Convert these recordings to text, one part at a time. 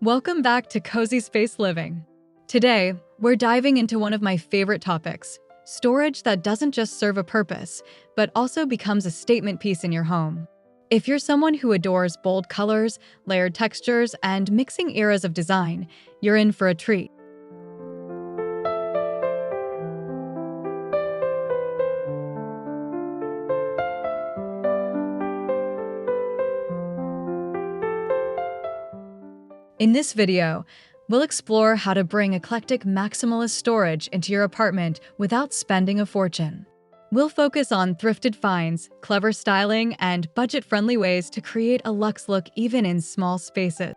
Welcome back to Cozy Space Living. Today, we're diving into one of my favorite topics, storage that doesn't just serve a purpose, but also becomes a statement piece in your home. If you're someone who adores bold colors, layered textures, and mixing eras of design, you're in for a treat. In this video, we'll explore how to bring eclectic maximalist storage into your apartment without spending a fortune. We'll focus on thrifted finds, clever styling, and budget-friendly ways to create a luxe look even in small spaces.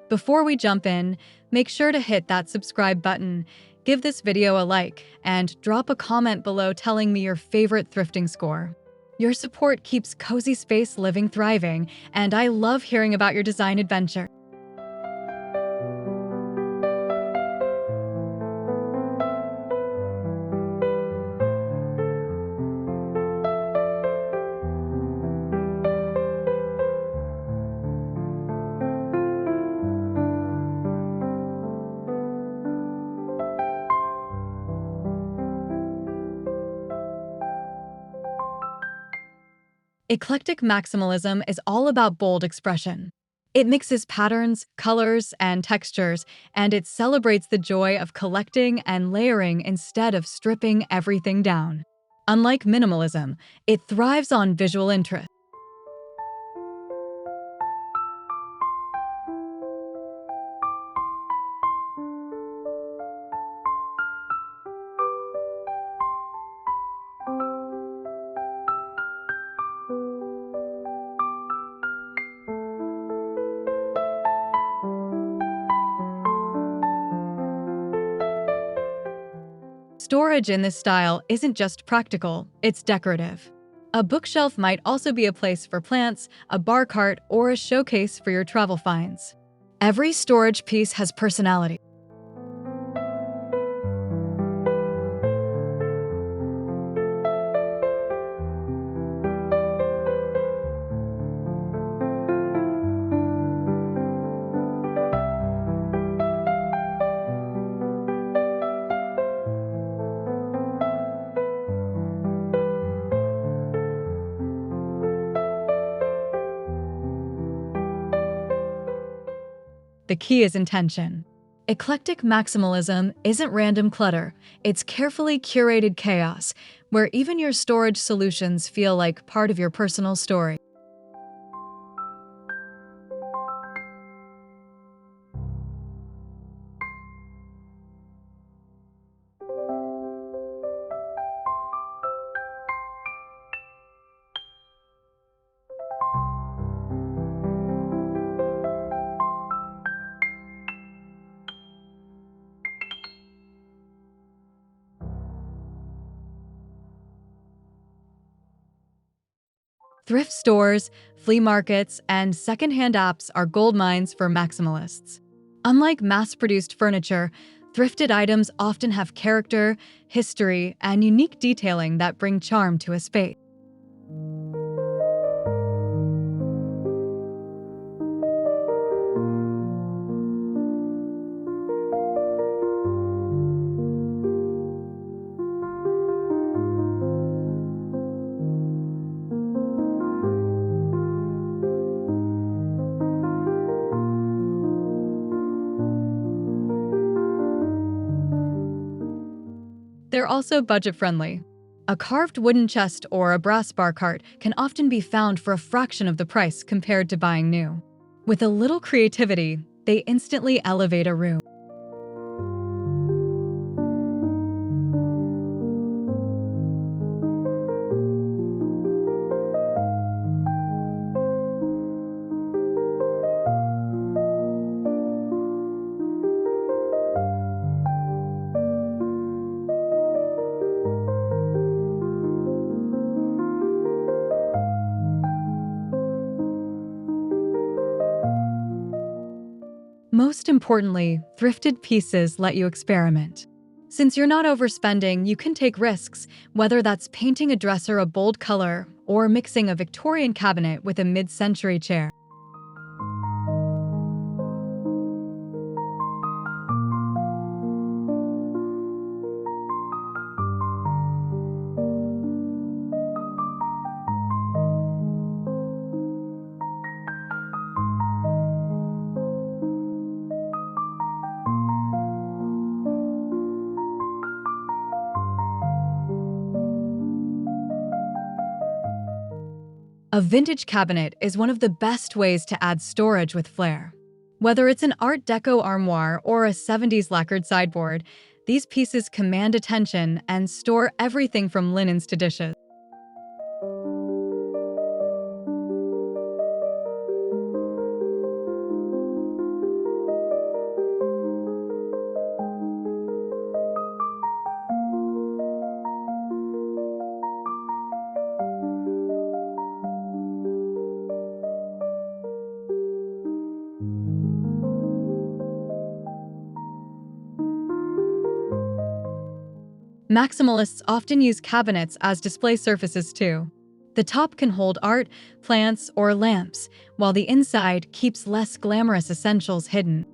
Before we jump in, make sure to hit that subscribe button, give this video a like, and drop a comment below telling me your favorite thrifting score. Your support keeps Cozy Space Living thriving, and I love hearing about your design adventure. Eclectic Maximalism is all about bold expression. It mixes patterns, colors, and textures, and it celebrates the joy of collecting and layering instead of stripping everything down. Unlike minimalism, it thrives on visual interest. Storage in this style isn't just practical, it's decorative. A bookshelf might also be a place for plants, a bar cart, or a showcase for your travel finds. Every storage piece has personality. The key is intention. Eclectic maximalism isn't random clutter, it's carefully curated chaos, where even your storage solutions feel like part of your personal story. Thrift stores, flea markets, and secondhand apps are gold mines for maximalists. Unlike mass-produced furniture, thrifted items often have character, history, and unique detailing that bring charm to a space. They're also budget-friendly. A carved wooden chest or a brass bar cart can often be found for a fraction of the price compared to buying new. With a little creativity, they instantly elevate a room. most importantly, thrifted pieces let you experiment. Since you're not overspending, you can take risks, whether that's painting a dresser a bold color or mixing a Victorian cabinet with a mid-century chair. A vintage cabinet is one of the best ways to add storage with flair. Whether it's an Art Deco armoire or a 70s lacquered sideboard, these pieces command attention and store everything from linens to dishes. Maximalists often use cabinets as display surfaces too. The top can hold art, plants, or lamps, while the inside keeps less glamorous essentials hidden.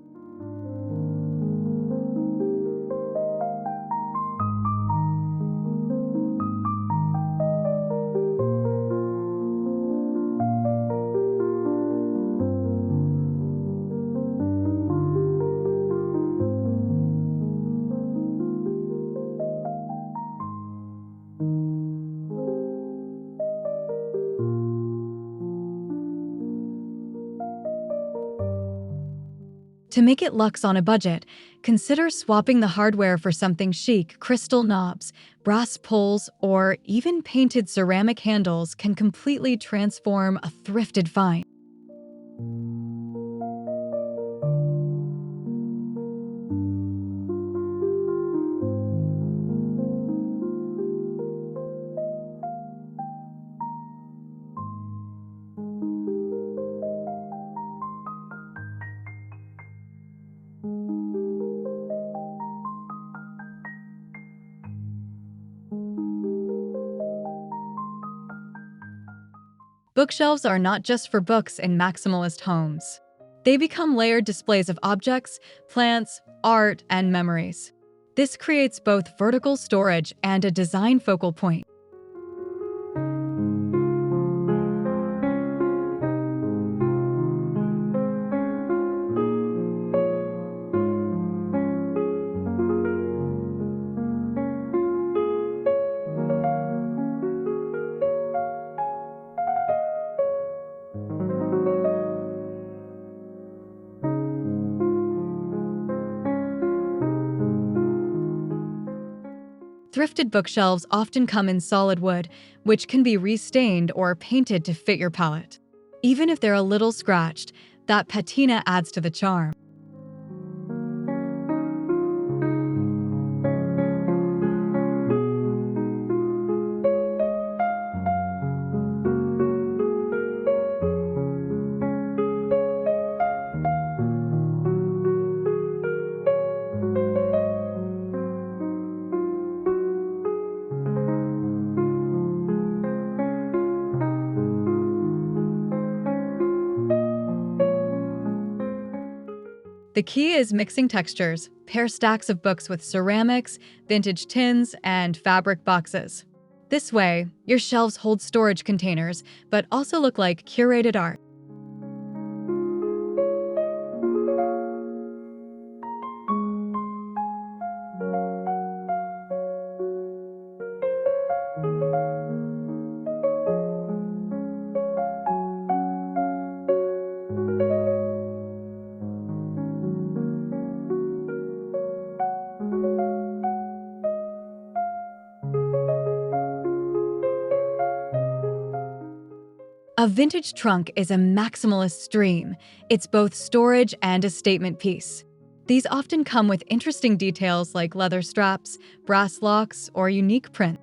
To make it luxe on a budget, consider swapping the hardware for something chic. Crystal knobs, brass pulls, or even painted ceramic handles can completely transform a thrifted find. Bookshelves are not just for books in maximalist homes. They become layered displays of objects, plants, art, and memories. This creates both vertical storage and a design focal point. Thrifted bookshelves often come in solid wood, which can be restained or painted to fit your palette. Even if they're a little scratched, that patina adds to the charm. The key is mixing textures. Pair stacks of books with ceramics, vintage tins, and fabric boxes. This way, your shelves hold storage containers, but also look like curated art. A vintage trunk is a maximalist's dream. It's both storage and a statement piece. These often come with interesting details like leather straps, brass locks, or unique print.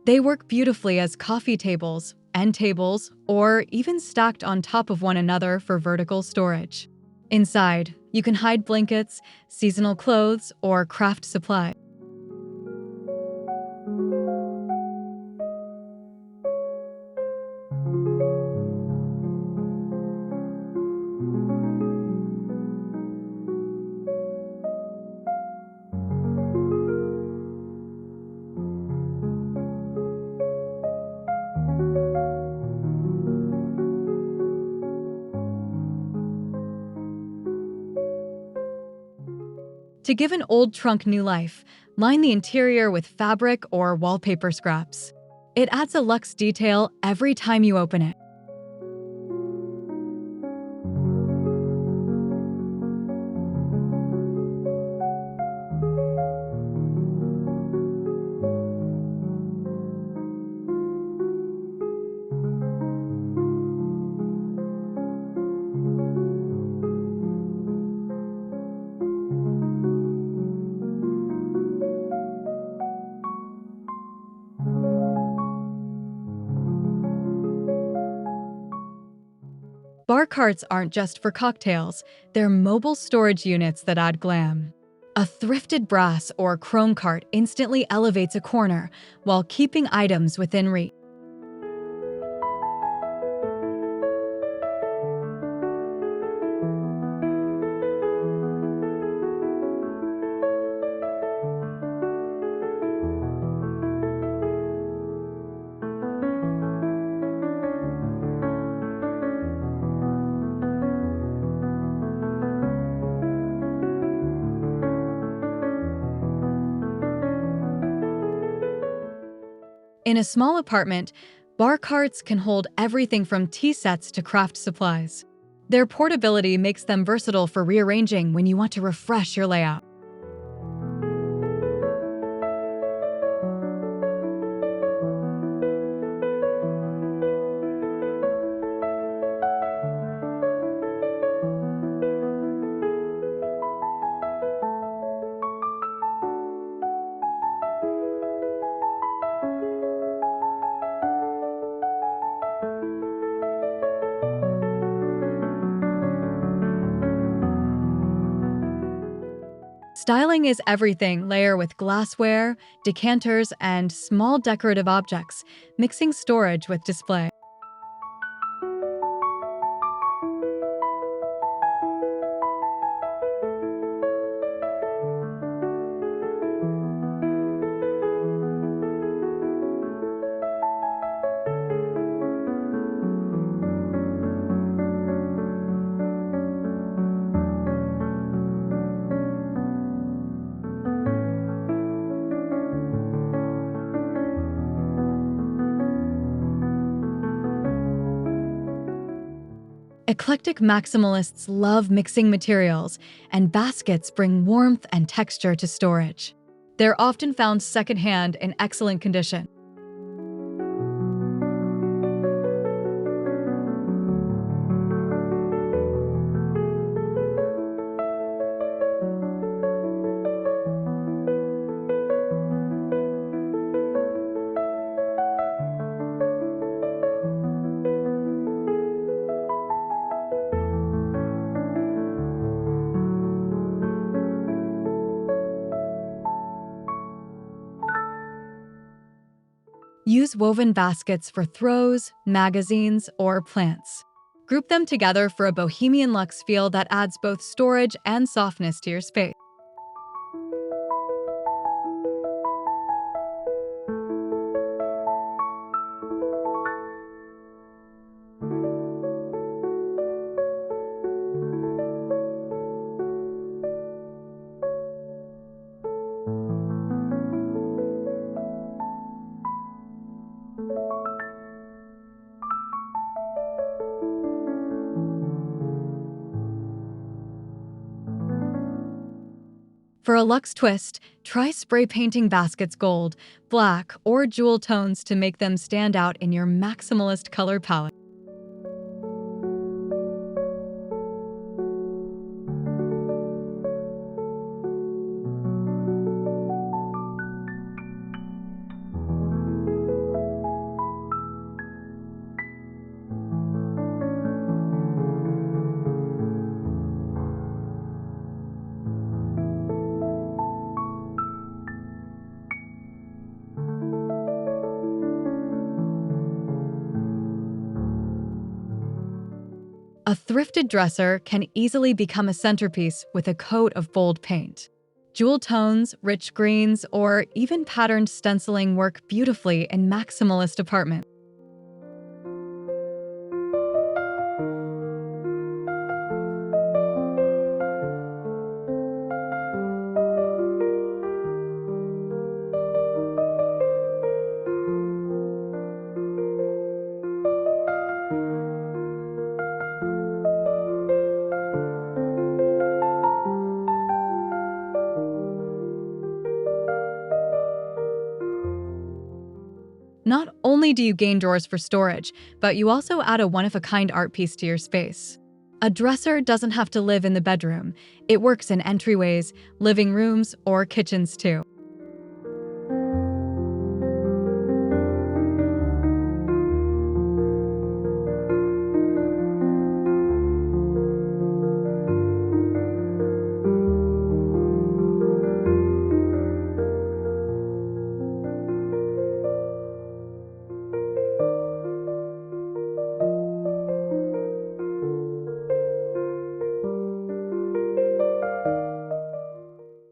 They work beautifully as coffee tables, end tables, or even stacked on top of one another for vertical storage. Inside, you can hide blankets, seasonal clothes, or craft supplies. To give an old trunk new life, line the interior with fabric or wallpaper scraps. It adds a luxe detail every time you open it. Bar carts aren't just for cocktails, they're mobile storage units that add glam. A thrifted brass or chrome cart instantly elevates a corner while keeping items within reach. In a small apartment, bar carts can hold everything from tea sets to craft supplies. Their portability makes them versatile for rearranging when you want to refresh your layout. Styling is everything. Layer with glassware, decanters, and small decorative objects, mixing storage with display. Eclectic Maximalists love mixing materials, and baskets bring warmth and texture to storage. They're often found secondhand in excellent condition. Use woven baskets for throws, magazines, or plants. Group them together for a bohemian luxe feel that adds both storage and softness to your space. For a luxe twist, try spray painting baskets gold, black, or jewel tones to make them stand out in your maximalist color palette. A thrifted dresser can easily become a centerpiece with a coat of bold paint. Jewel tones, rich greens, or even patterned stenciling work beautifully in maximalist apartments. Not only do you gain drawers for storage, but you also add a one-of-a-kind art piece to your space. A dresser doesn't have to live in the bedroom. It works in entryways, living rooms, or kitchens too.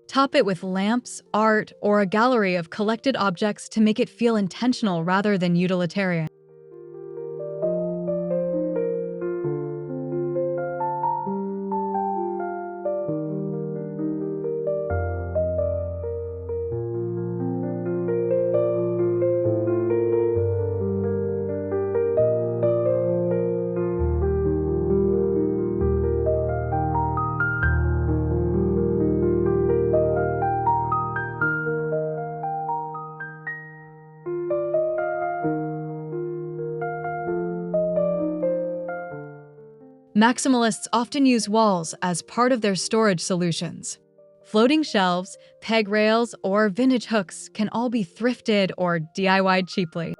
Top it with lamps, art, or a gallery of collected objects to make it feel intentional rather than utilitarian. Maximalists often use walls as part of their storage solutions. Floating shelves, peg rails, or vintage hooks can all be thrifted or DIY'd cheaply.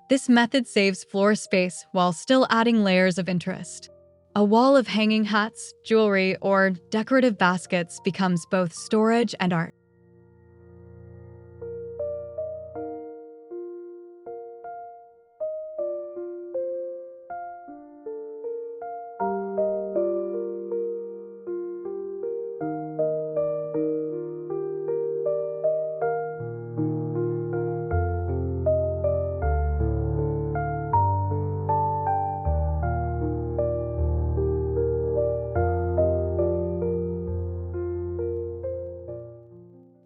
This method saves floor space while still adding layers of interest. A wall of hanging hats, jewelry, or decorative baskets becomes both storage and art.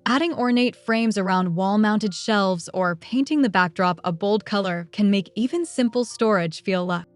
Adding ornate frames around wall-mounted shelves or painting the backdrop a bold color can make even simple storage feel luxe.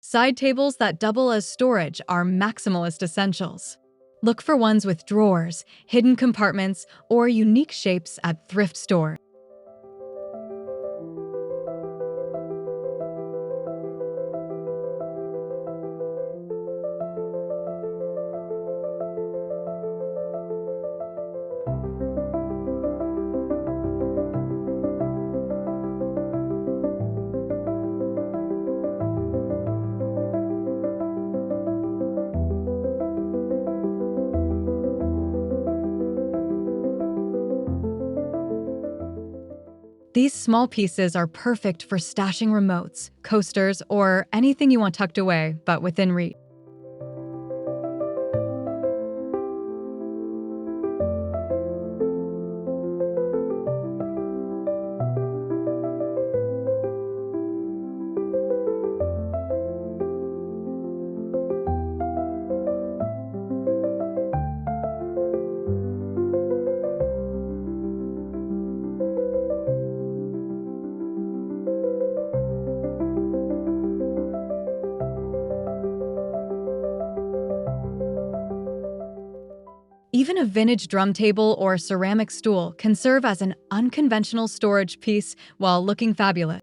Side tables that double as storage are maximalist essentials. Look for ones with drawers, hidden compartments, or unique shapes at thrift stores. These small pieces are perfect for stashing remotes, coasters, or anything you want tucked away, but within reach. Even a vintage drum table or ceramic stool can serve as an unconventional storage piece while looking fabulous.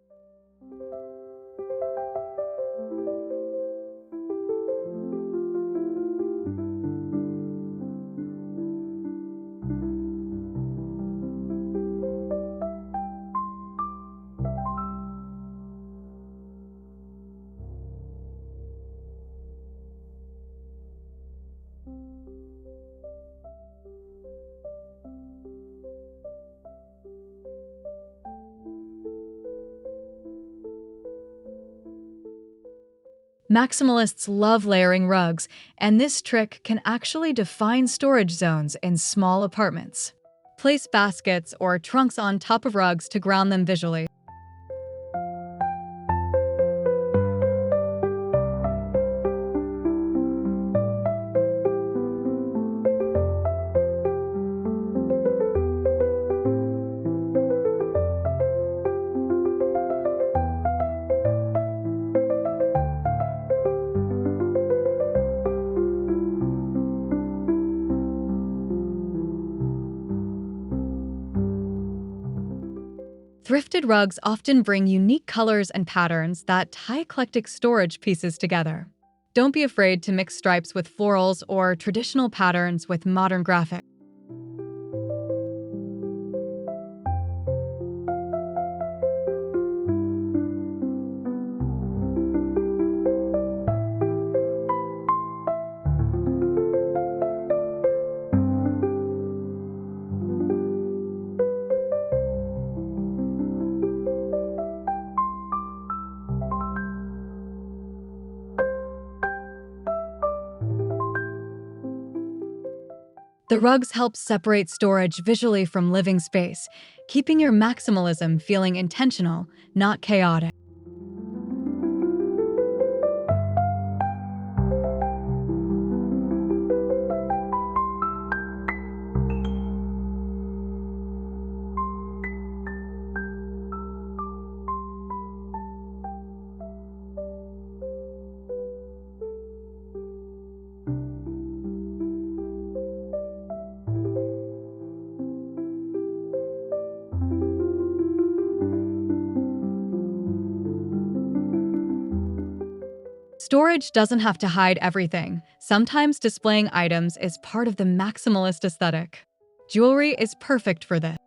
Maximalists love layering rugs, and this trick can actually define storage zones in small apartments. Place baskets or trunks on top of rugs to ground them visually. Thrifted rugs often bring unique colors and patterns that tie eclectic storage pieces together. Don't be afraid to mix stripes with florals or traditional patterns with modern graphics. The rugs help separate storage visually from living space, keeping your maximalism feeling intentional, not chaotic. Storage doesn't have to hide everything. Sometimes displaying items is part of the maximalist aesthetic. Jewelry is perfect for this.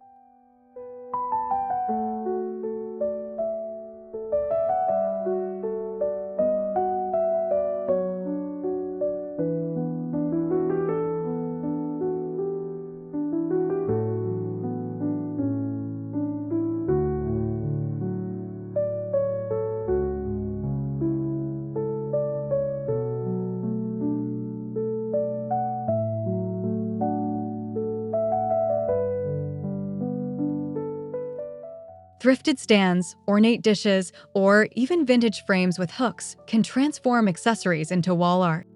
Thrifted stands, ornate dishes, or even vintage frames with hooks can transform accessories into wall art.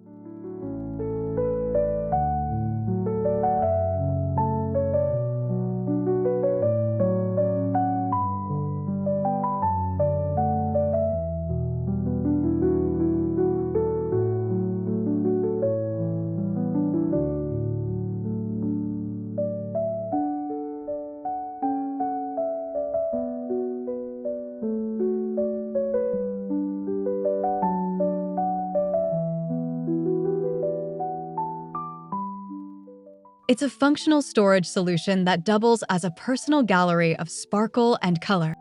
It's a functional storage solution that doubles as a personal gallery of sparkle and color.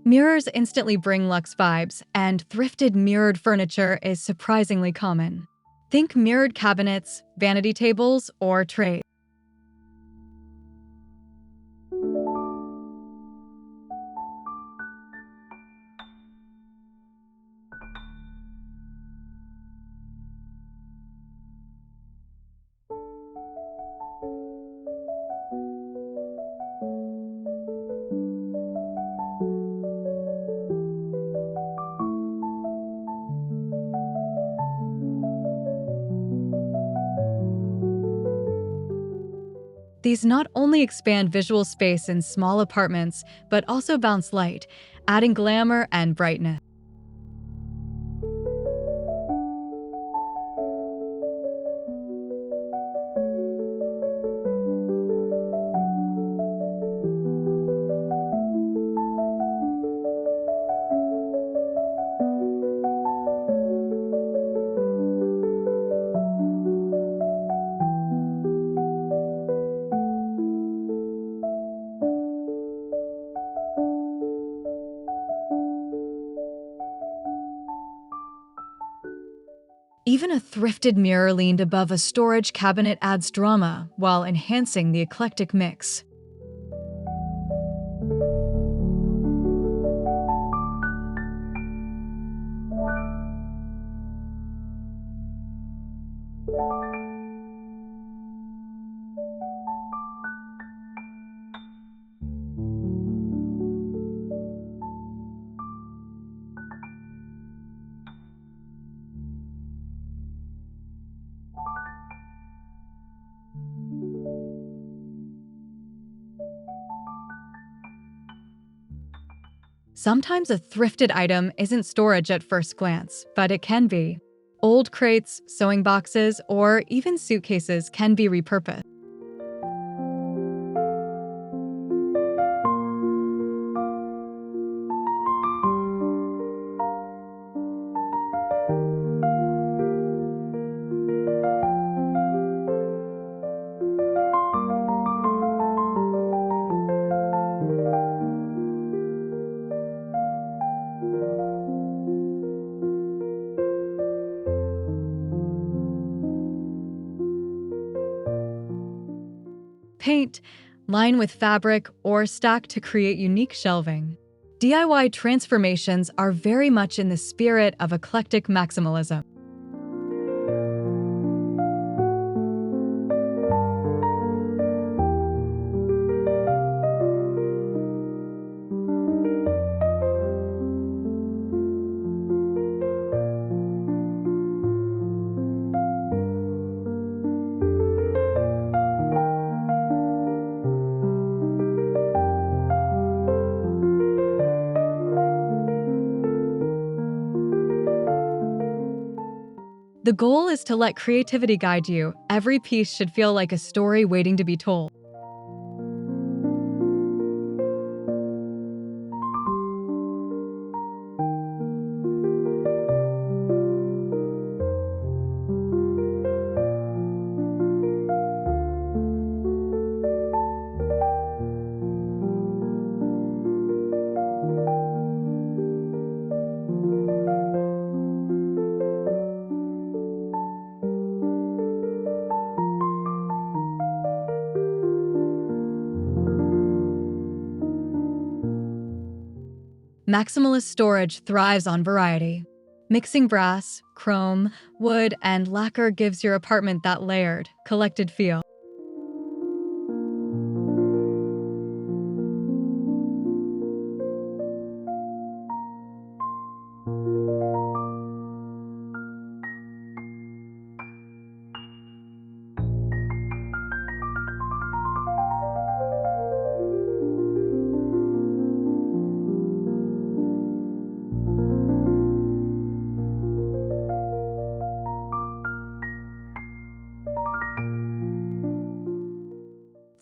Mirrors instantly bring luxe vibes, and thrifted mirrored furniture is surprisingly common. Think mirrored cabinets, vanity tables, or trays. These not only expand visual space in small apartments, but also bounce light, adding glamour and brightness. Even a thrifted mirror leaned above a storage cabinet adds drama while enhancing the eclectic mix. Sometimes a thrifted item isn't storage at first glance, but it can be. Old crates, sewing boxes, or even suitcases can be repurposed. Paint, line with fabric, or stack to create unique shelving. DIY transformations are very much in the spirit of eclectic maximalism. The goal is to let creativity guide you. Every piece should feel like a story waiting to be told. Maximalist storage thrives on variety. Mixing brass, chrome, wood, and lacquer gives your apartment that layered, collected feel.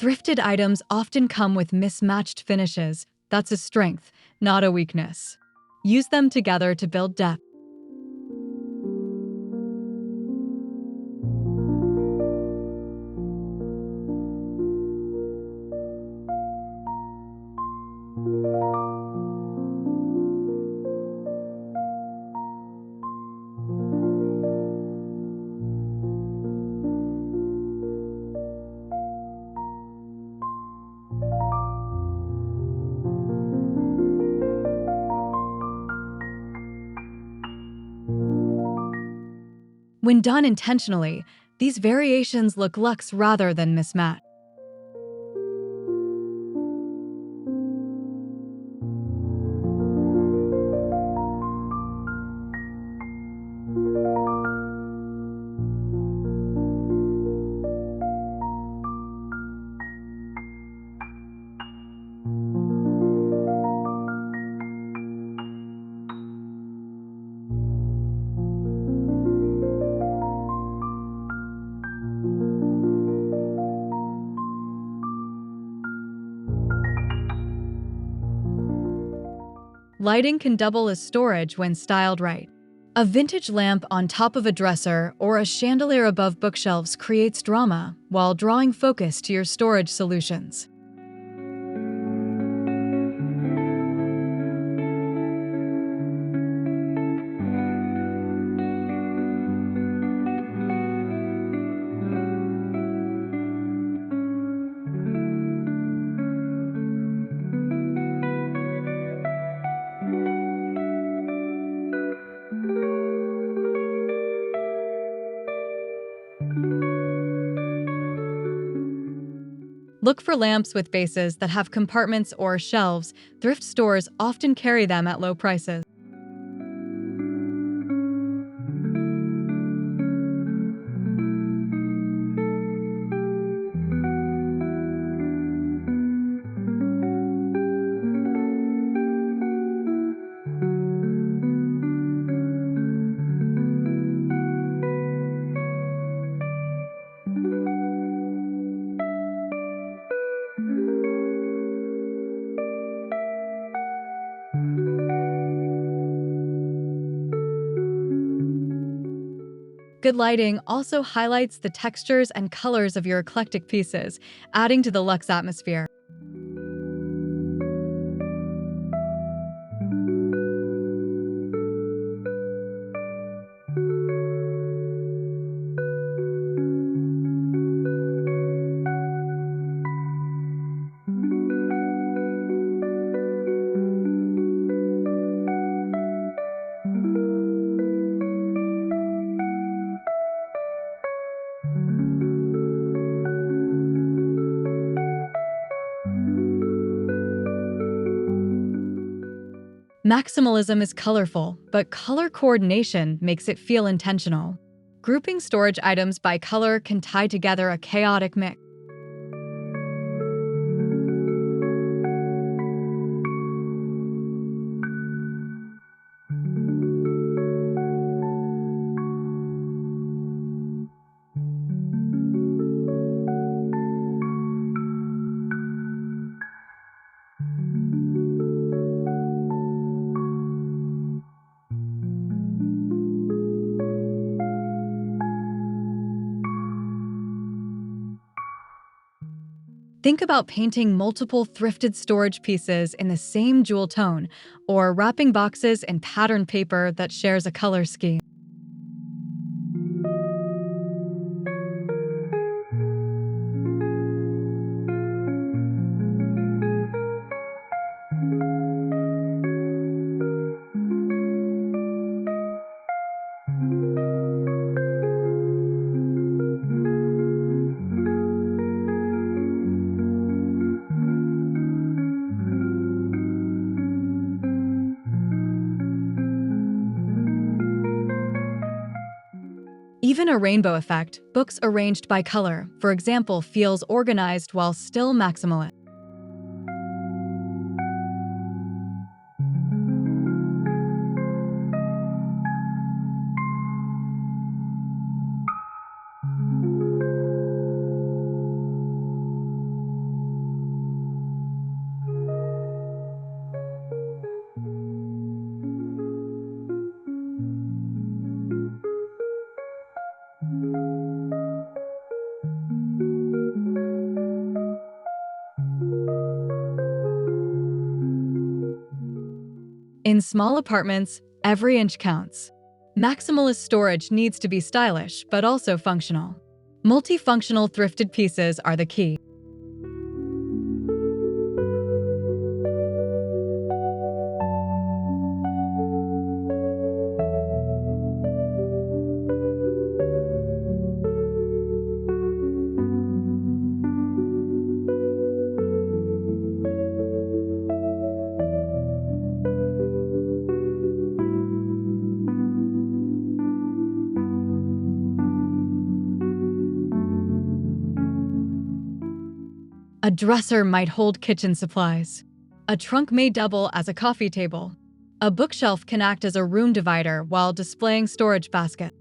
Thrifted items often come with mismatched finishes. That's a strength, not a weakness. Use them together to build depth. When done intentionally, these variations look luxe rather than mismatched. Lighting can double as storage when styled right. A vintage lamp on top of a dresser or a chandelier above bookshelves creates drama while drawing focus to your storage solutions. Look for lamps with bases that have compartments or shelves. Thrift stores often carry them at low prices. Good lighting also highlights the textures and colors of your eclectic pieces, adding to the luxe atmosphere. Maximalism is colorful, but color coordination makes it feel intentional. Grouping storage items by color can tie together a chaotic mix. Think about painting multiple thrifted storage pieces in the same jewel tone, or wrapping boxes in patterned paper that shares a color scheme. Even a rainbow effect, books arranged by color, for example, feels organized while still maximalist. In small apartments, every inch counts. Maximalist storage needs to be stylish, but also functional. Multifunctional thrifted pieces are the key. A dresser might hold kitchen supplies. A trunk may double as a coffee table. A bookshelf can act as a room divider while displaying storage baskets.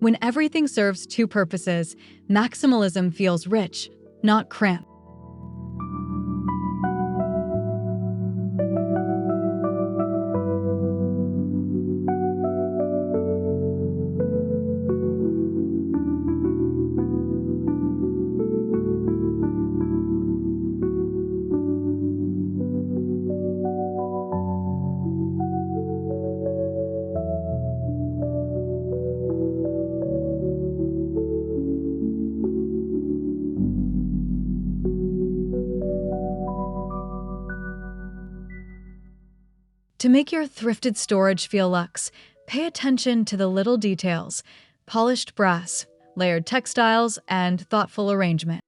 When everything serves two purposes, maximalism feels rich, not cramped. To make your thrifted storage feel luxe, pay attention to the little details: polished brass, layered textiles, and thoughtful arrangement.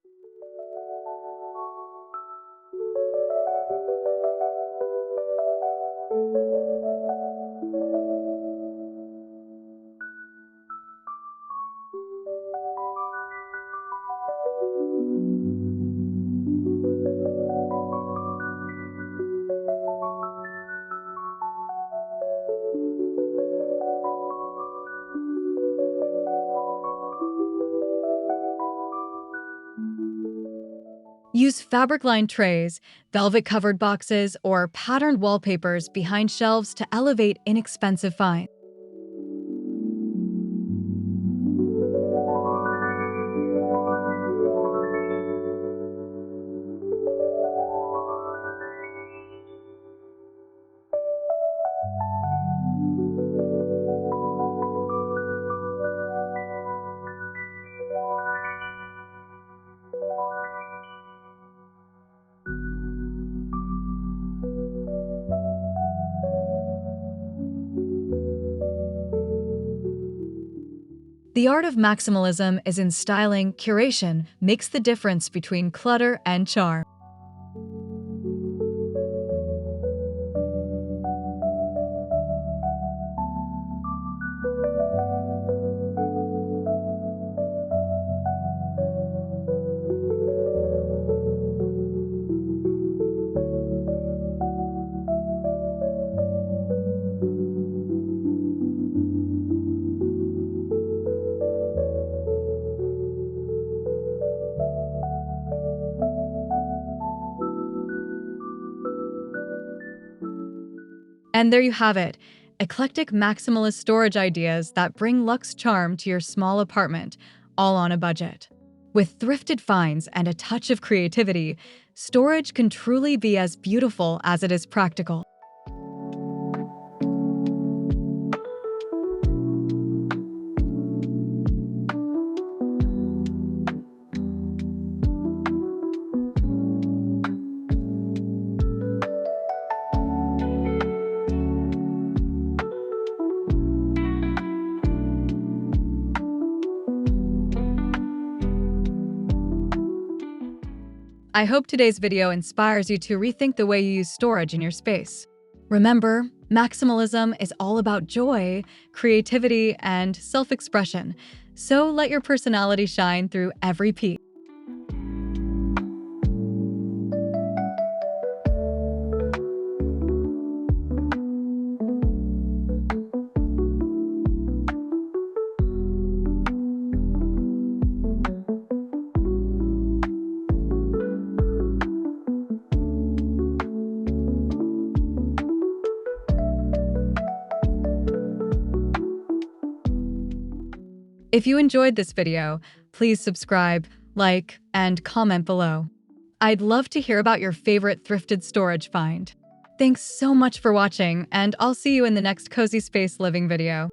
Use fabric-lined trays, velvet-covered boxes, or patterned wallpapers behind shelves to elevate inexpensive finds. The art of maximalism is in styling. Curation makes the difference between clutter and charm. And there you have it, eclectic maximalist storage ideas that bring luxe charm to your small apartment, all on a budget. With thrifted finds and a touch of creativity, storage can truly be as beautiful as it is practical. I hope today's video inspires you to rethink the way you use storage in your space. Remember, maximalism is all about joy, creativity, and self-expression, so let your personality shine through every piece. If you enjoyed this video, please subscribe, like, and comment below. I'd love to hear about your favorite thrifted storage find. Thanks so much for watching, and I'll see you in the next Cozy Space Living video.